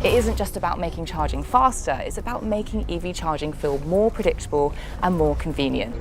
It isn't just about making charging faster, it's about making EV charging feel more predictable and more convenient.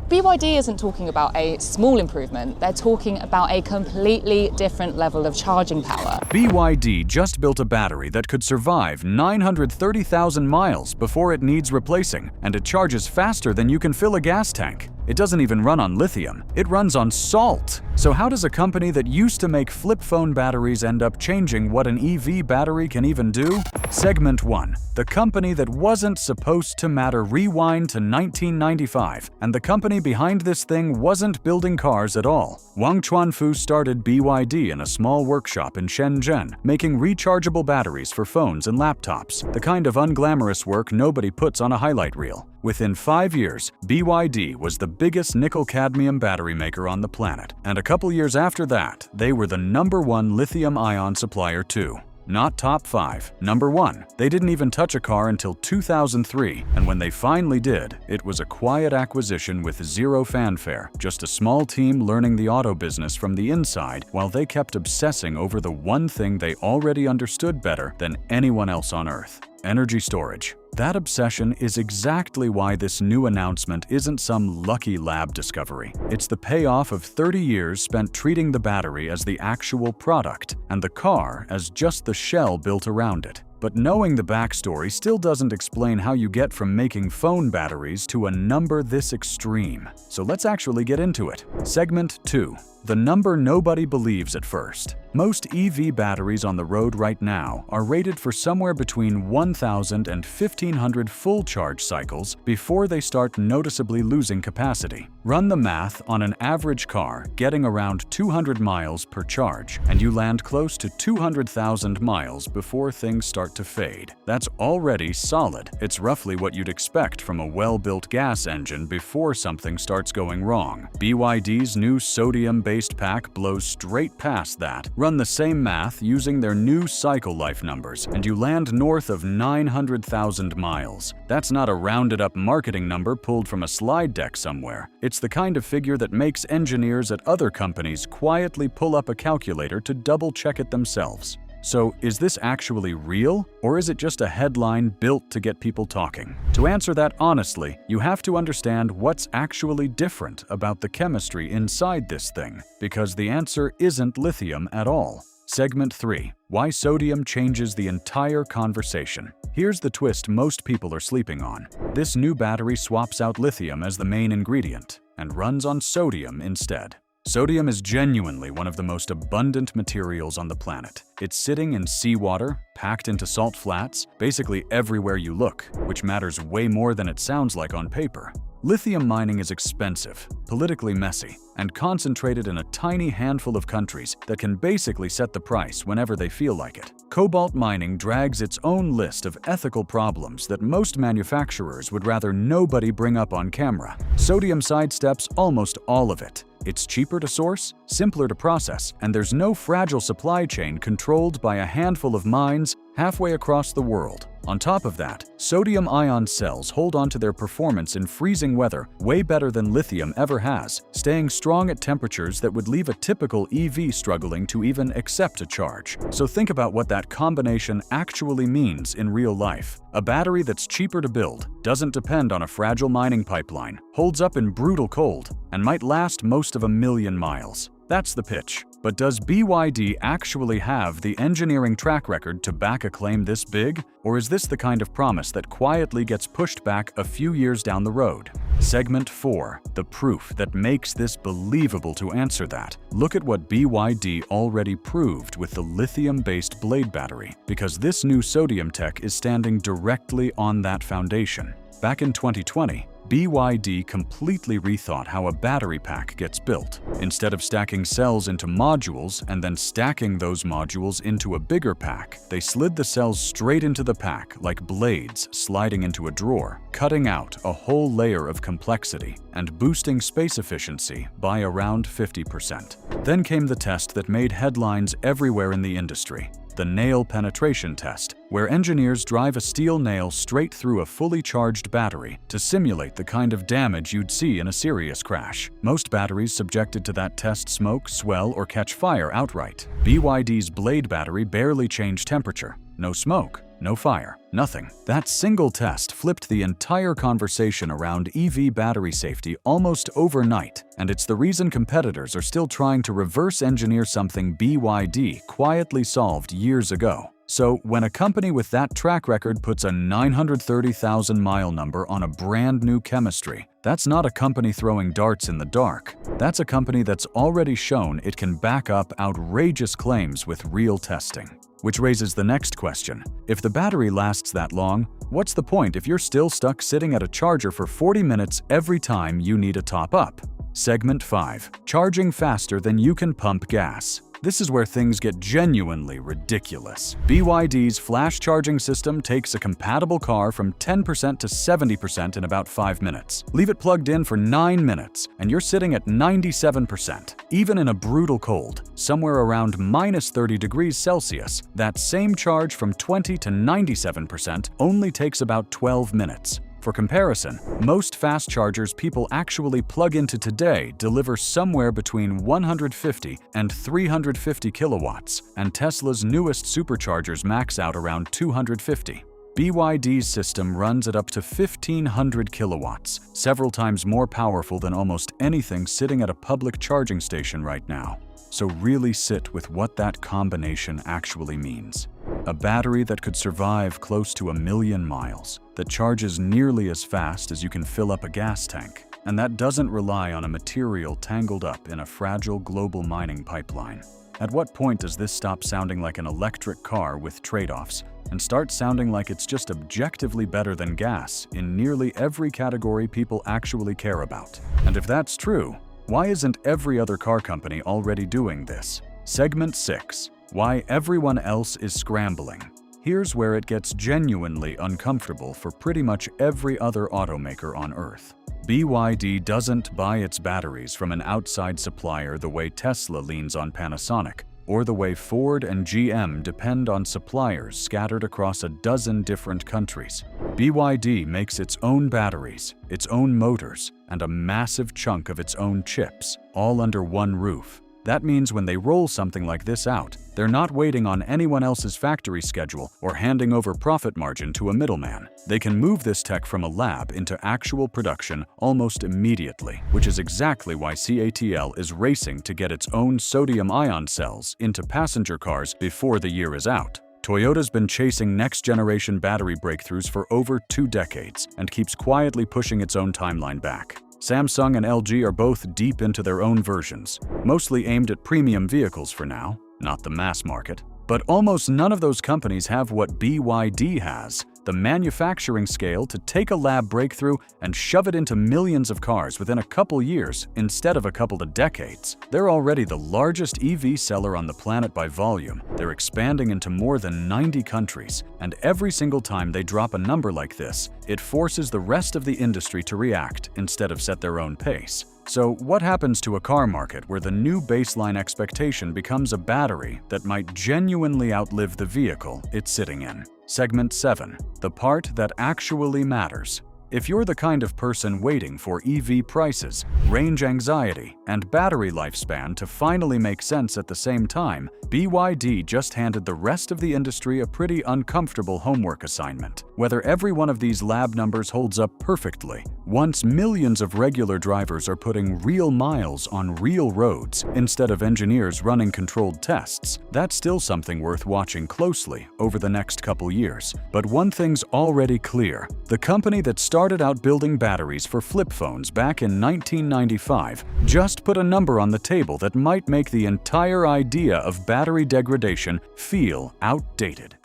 BYD isn't talking about a small improvement, they're talking about a completely different level of charging power. BYD just built a battery that could survive 930,000 miles before it needs replacing, and it charges faster than you can fill a gas tank. It doesn't even run on lithium, it runs on salt. So how does a company that used to make flip phone batteries end up changing what an EV battery can even do? Segment 1. The company that wasn't supposed to matter. Rewind to 1995, and the company behind this thing wasn't building cars at all. Wang Chuanfu started BYD in a small workshop in Shenzhen, making rechargeable batteries for phones and laptops, the kind of unglamorous work nobody puts on a highlight reel. Within 5 years, BYD was the biggest nickel-cadmium battery maker on the planet, and a couple years after that, they were the #1 lithium-ion supplier too. Not top 5, number 1. They didn't even touch a car until 2003, and when they finally did, it was a quiet acquisition with zero fanfare, just a small team learning the auto business from the inside while they kept obsessing over the one thing they already understood better than anyone else on Earth: energy storage. That obsession is exactly why this new announcement isn't some lucky lab discovery. It's the payoff of 30 years spent treating the battery as the actual product and the car as just the shell built around it. But knowing the backstory still doesn't explain how you get from making phone batteries to a number this extreme. So let's actually get into it. Segment 2. The number nobody believes at first. Most EV batteries on the road right now are rated for somewhere between 1,000 and 1,500 full charge cycles before they start noticeably losing capacity. Run the math on an average car getting around 200 miles per charge, and you land close to 200,000 miles before things start to fade. That's already solid. It's roughly what you'd expect from a well-built gas engine before something starts going wrong. BYD's new sodium-based pack blows straight past that. Run the same math using their new cycle life numbers, and you land north of 900,000 miles. That's not a rounded-up marketing number pulled from a slide deck somewhere. It's the kind of figure that makes engineers at other companies quietly pull up a calculator to double-check it themselves. So, is this actually real, or is it just a headline built to get people talking? To answer that honestly, you have to understand what's actually different about the chemistry inside this thing, because the answer isn't lithium at all. Segment 3. Why sodium changes the entire conversation. Here's the twist most people are sleeping on. This new battery swaps out lithium as the main ingredient and runs on sodium instead. Sodium is genuinely one of the most abundant materials on the planet. It's sitting in seawater, packed into salt flats, basically everywhere you look, which matters way more than it sounds like on paper. Lithium mining is expensive, politically messy, and concentrated in a tiny handful of countries that can basically set the price whenever they feel like it. Cobalt mining drags its own list of ethical problems that most manufacturers would rather nobody bring up on camera. Sodium sidesteps almost all of it. It's cheaper to source, simpler to process, and there's no fragile supply chain controlled by a handful of mines halfway across the world. On top of that, sodium-ion cells hold on to their performance in freezing weather way better than lithium ever has, staying strong at temperatures that would leave a typical EV struggling to even accept a charge. So think about what that combination actually means in real life. A battery that's cheaper to build, doesn't depend on a fragile mining pipeline, holds up in brutal cold, and might last most of 1,000,000 miles. That's the pitch. But does BYD actually have the engineering track record to back a claim this big? Or is this the kind of promise that quietly gets pushed back a few years down the road? Segment 4. The proof that makes this believable. To answer that, look at what BYD already proved with the lithium-based blade battery, because this new sodium tech is standing directly on that foundation. Back in 2020, BYD completely rethought how a battery pack gets built. Instead of stacking cells into modules and then stacking those modules into a bigger pack, they slid the cells straight into the pack like blades sliding into a drawer, cutting out a whole layer of complexity and boosting space efficiency by around 50%. Then came the test that made headlines everywhere in the industry. the nail penetration test, where engineers drive a steel nail straight through a fully charged battery to simulate the kind of damage you'd see in a serious crash. Most batteries subjected to that test smoke, swell, or catch fire outright. BYD's Blade battery barely changed temperature. No smoke, no fire, nothing. That single test flipped the entire conversation around EV battery safety almost overnight, and it's the reason competitors are still trying to reverse engineer something BYD quietly solved years ago. So, when a company with that track record puts a 930,000-mile number on a brand new chemistry, that's not a company throwing darts in the dark. That's a company that's already shown it can back up outrageous claims with real testing. Which raises the next question. If the battery lasts that long, what's the point if you're still stuck sitting at a charger for 40 minutes every time you need a top-up? Segment 5. Charging faster than you can pump gas. This is where things get genuinely ridiculous. BYD's flash charging system takes a compatible car from 10% to 70% in about 5 minutes. Leave it plugged in for 9 minutes, and you're sitting at 97%. Even in a brutal cold, somewhere around minus 30 degrees Celsius, that same charge from 20 to 97% only takes about 12 minutes. For comparison, most fast chargers people actually plug into today deliver somewhere between 150 and 350 kilowatts, and Tesla's newest superchargers max out around 250. BYD's system runs at up to 1,500 kilowatts, several times more powerful than almost anything sitting at a public charging station right now. So really sit with what that combination actually means. A battery that could survive close to 1 million miles, that charges nearly as fast as you can fill up a gas tank, and that doesn't rely on a material tangled up in a fragile global mining pipeline. At what point does this stop sounding like an electric car with trade-offs and start sounding like it's just objectively better than gas in nearly every category people actually care about? And if that's true, why isn't every other car company already doing this? Segment 6. Why everyone else is scrambling. Here's where it gets genuinely uncomfortable for pretty much every other automaker on Earth. BYD doesn't buy its batteries from an outside supplier the way Tesla leans on Panasonic, or the way Ford and GM depend on suppliers scattered across a dozen different countries. BYD makes its own batteries, its own motors, and a massive chunk of its own chips, all under one roof. That means when they roll something like this out, they're not waiting on anyone else's factory schedule or handing over profit margin to a middleman. They can move this tech from a lab into actual production almost immediately, which is exactly why CATL is racing to get its own sodium-ion cells into passenger cars before the year is out. Toyota's been chasing next-generation battery breakthroughs for over 2 decades and keeps quietly pushing its own timeline back. Samsung and LG are both deep into their own versions, mostly aimed at premium vehicles for now, not the mass market. But almost none of those companies have what BYD has, the manufacturing scale to take a lab breakthrough and shove it into millions of cars within a couple years instead of a couple of decades. They're already the largest EV seller on the planet by volume. They're expanding into more than 90 countries, and every single time they drop a number like this, it forces the rest of the industry to react instead of set their own pace. So what happens to a car market where the new baseline expectation becomes a battery that might genuinely outlive the vehicle it's sitting in? Segment 7. The part that actually matters. If you're the kind of person waiting for EV prices, range anxiety, and battery lifespan to finally make sense at the same time, BYD just handed the rest of the industry a pretty uncomfortable homework assignment. Whether every one of these lab numbers holds up perfectly, once millions of regular drivers are putting real miles on real roads instead of engineers running controlled tests, that's still something worth watching closely over the next couple years. But one thing's already clear. The company that started out building batteries for flip phones back in 1995 just put a number on the table that might make the entire idea of battery degradation feel outdated.